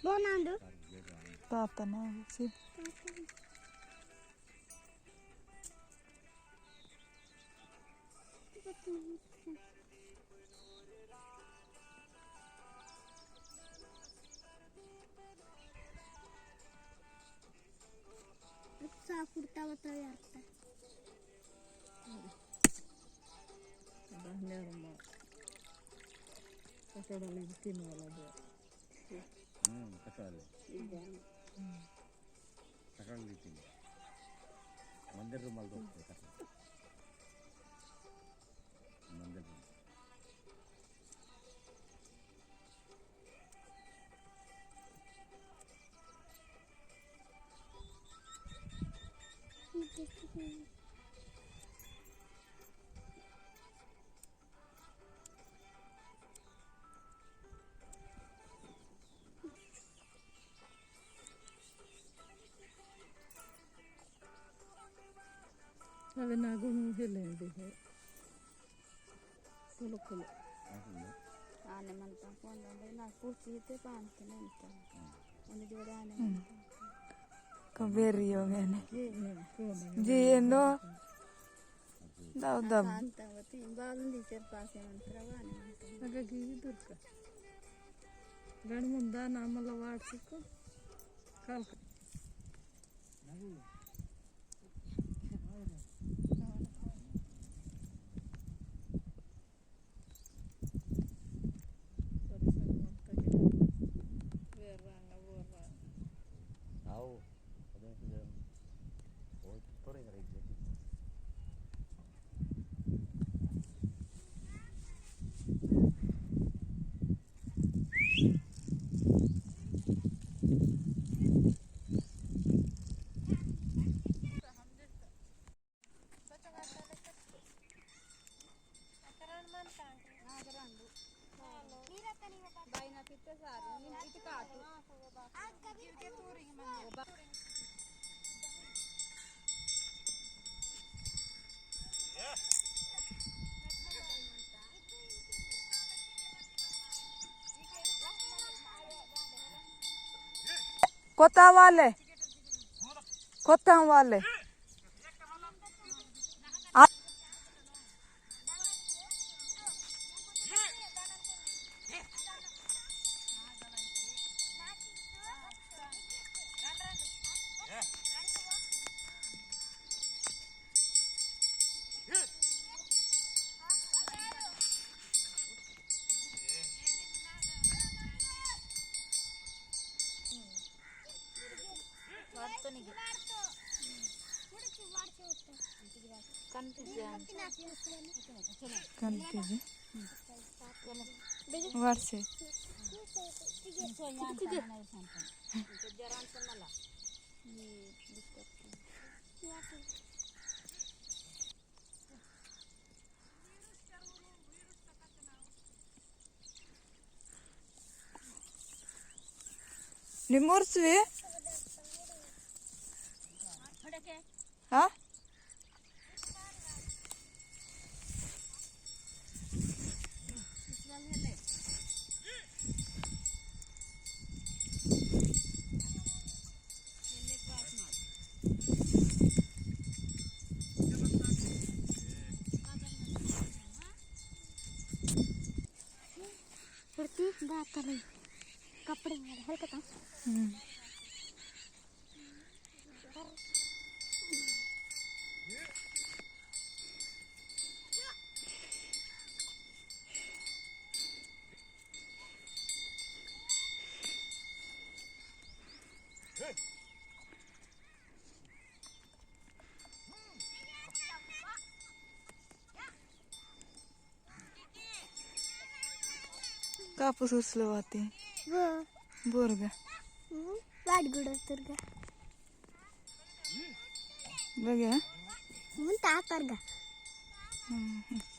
Bonando. Tatana, sì. Saapurta wata yarta. मंदिर रुमाल दो मंदिर अबे नागो मुझे लेंदे है चलो चलो आने म्हणता कोण ना पुढची ते पाहते नंतर आणि जोडे आने Kaverio bene. Gino. Dauda. म्हणता होती बालंदीच्या पासे म्हणता वाने म्हणता अगं गी दुर्गा. गण मुंदा नामला वाटसिको. काल आओ अबे फिर वो थोड़े करेंगे बाईना तिथे सारे इथे काटू Kota wale. Kota wale. Kanti. Varse. Limursi? Ha? प्रतीक बात कर रही कपड़े में हल्का था Kaapus usluvati. वो Burga. वाट गुड़ तुरगा Baga? मुंता तरगा Mhm.